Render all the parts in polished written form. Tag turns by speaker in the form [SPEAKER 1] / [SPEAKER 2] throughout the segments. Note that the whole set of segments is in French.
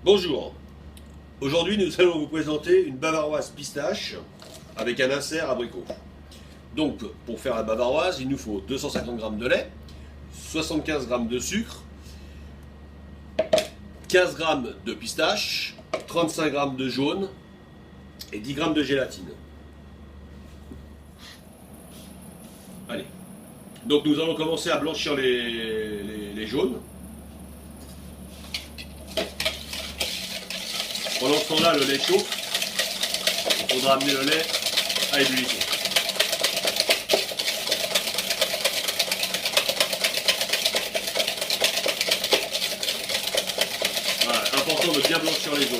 [SPEAKER 1] Bonjour, aujourd'hui nous allons vous présenter une bavaroise pistache avec un insert abricot. Donc pour faire la bavaroise, il nous faut 250 g de lait, 75 g de sucre, 15 g de pistache, 35 g de jaune et 10 g de gélatine. Allez, donc nous allons commencer à blanchir les jaunes. Pendant ce temps-là, le lait chauffe. Il faudra amener le lait à ébullition. Voilà, important de bien blanchir les jaunes.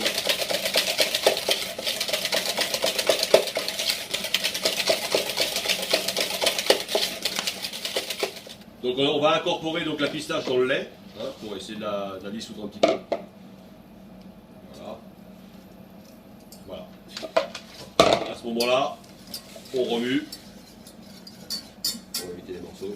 [SPEAKER 1] Donc on va incorporer donc la pistache dans le lait, hein, pour essayer de la dissoudre un petit peu. Voilà. À ce moment-là, on remue pour éviter les morceaux.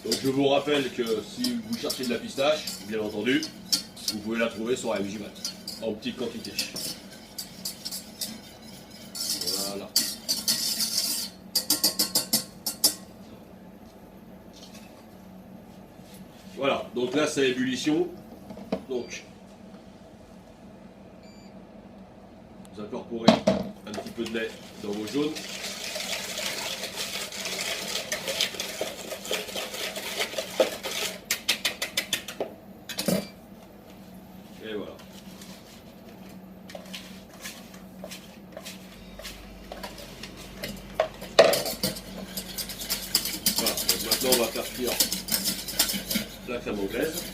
[SPEAKER 1] Donc je vous rappelle que si vous cherchez de la pistache, bien entendu, vous pouvez la trouver sur MJMat, en petite quantité. Voilà. Voilà, donc là c'est à ébullition. Donc vous incorporez un petit peu de lait dans vos jaunes. Et voilà. Voilà, donc maintenant on va faire cuire la crème anglaise.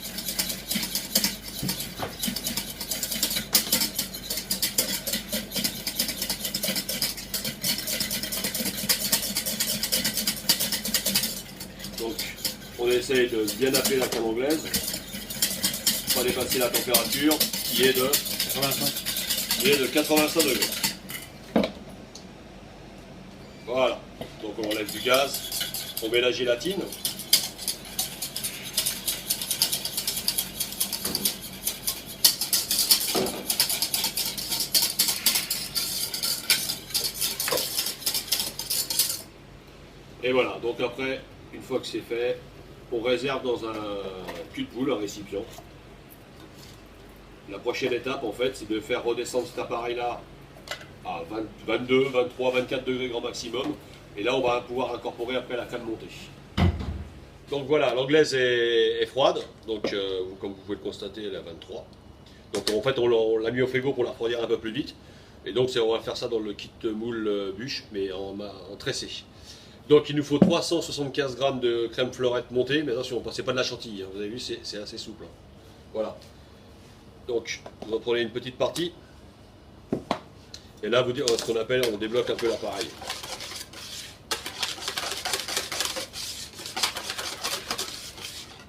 [SPEAKER 1] Donc on essaye de bien appeler la crème anglaise, pas dépasser la température qui est de 85 degrés. Voilà, donc on enlève du gaz, on met la gélatine. Et voilà, donc après, une fois que c'est fait, on réserve dans un cul de poule, un récipient. La prochaine étape, en fait, c'est de faire redescendre cet appareil-là à 22, 23, 24 degrés grand maximum. Et là, on va pouvoir incorporer après la crème montée. Donc voilà, l'anglaise est froide, donc comme vous pouvez le constater, elle est à 23. Donc en fait, on l'a mis au frigo pour la refroidir un peu plus vite. Et donc on va faire ça dans le kit moule bûche, mais en tressé. Donc il nous faut 375 g de crème fleurette montée, mais attention, c'est pas de la chantilly, hein. Vous avez vu, c'est assez souple. Voilà. Donc vous en prenez une petite partie, et là vous ce qu'on appelle, on débloque un peu l'appareil.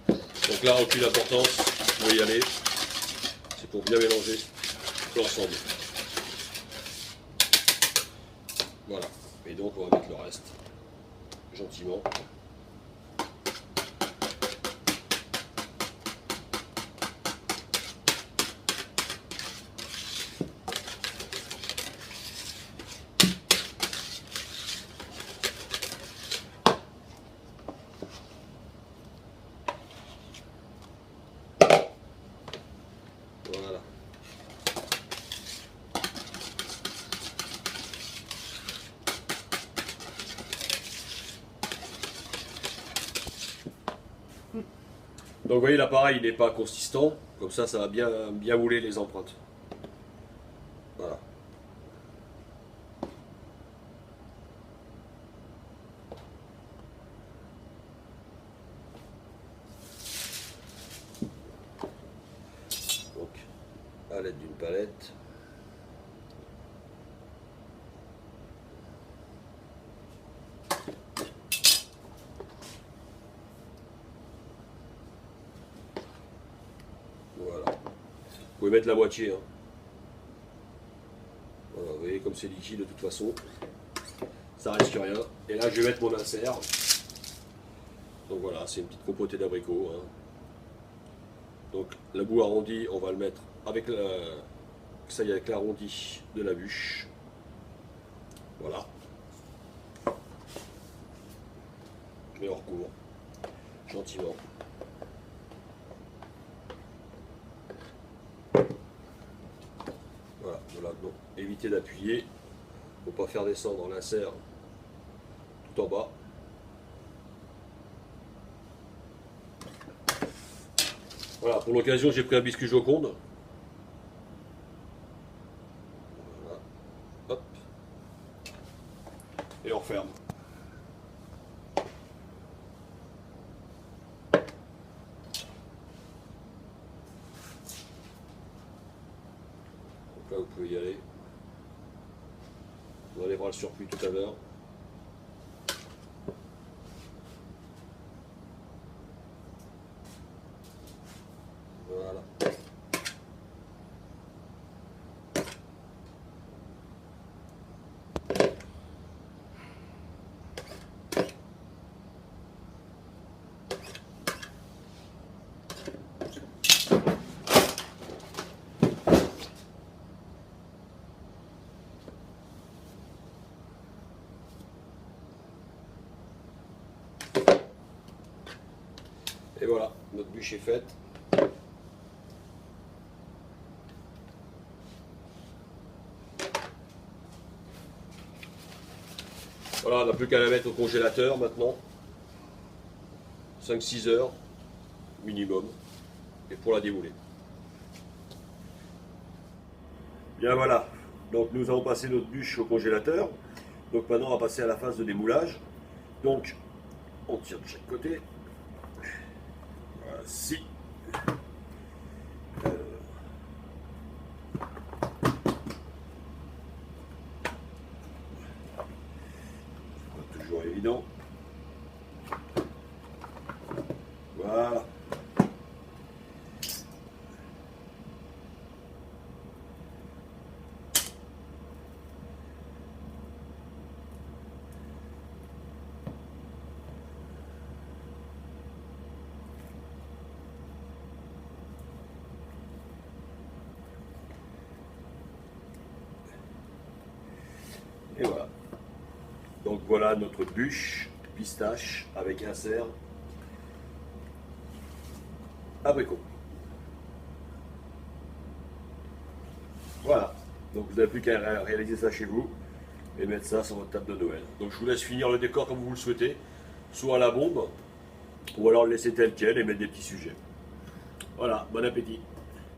[SPEAKER 1] Donc là, aucune importance, vous pouvez y aller, c'est pour bien mélanger l'ensemble. Voilà, et donc on va mettre le reste gentiment. Voilà. Donc vous voyez, l'appareil il n'est pas consistant, comme ça va bien mouler les empreintes. Voilà. Donc à l'aide d'une palette. Vous pouvez mettre la moitié. Hein. Voilà, vous voyez comme c'est liquide de toute façon. ça risque rien. Et là je vais mettre mon insert. Donc voilà, c'est une petite compotée d'abricots. Hein. Donc la boue arrondie, on va le mettre avec ça y est, avec l'arrondi de la bûche. Voilà. Et on recouvre gentiment. Voilà, voilà. Donc, évitez d'appuyer pour pas faire descendre l'insert tout en bas. Voilà, pour l'occasion, j'ai pris un biscuit Joconde. Voilà. Hop. Et on referme. Donc là, vous pouvez y aller. On enlèvera le surplus tout à l'heure. Voilà. Et voilà, notre bûche est faite. Voilà, on n'a plus qu'à la mettre au congélateur maintenant. 5-6 heures minimum. Et pour la démouler. Bien voilà. Donc nous avons passé notre bûche au congélateur. Donc maintenant on va passer à la phase de démoulage. Donc on tire de chaque côté. Voici. Toujours évident. Voilà. Et voilà. Donc voilà notre bûche pistache avec insert abricot. Voilà. Donc vous n'avez plus qu'à réaliser ça chez vous et mettre ça sur votre table de Noël. Donc je vous laisse finir le décor comme vous le souhaitez, soit à la bombe, ou alors le laisser tel quel et mettre des petits sujets. Voilà, bon appétit.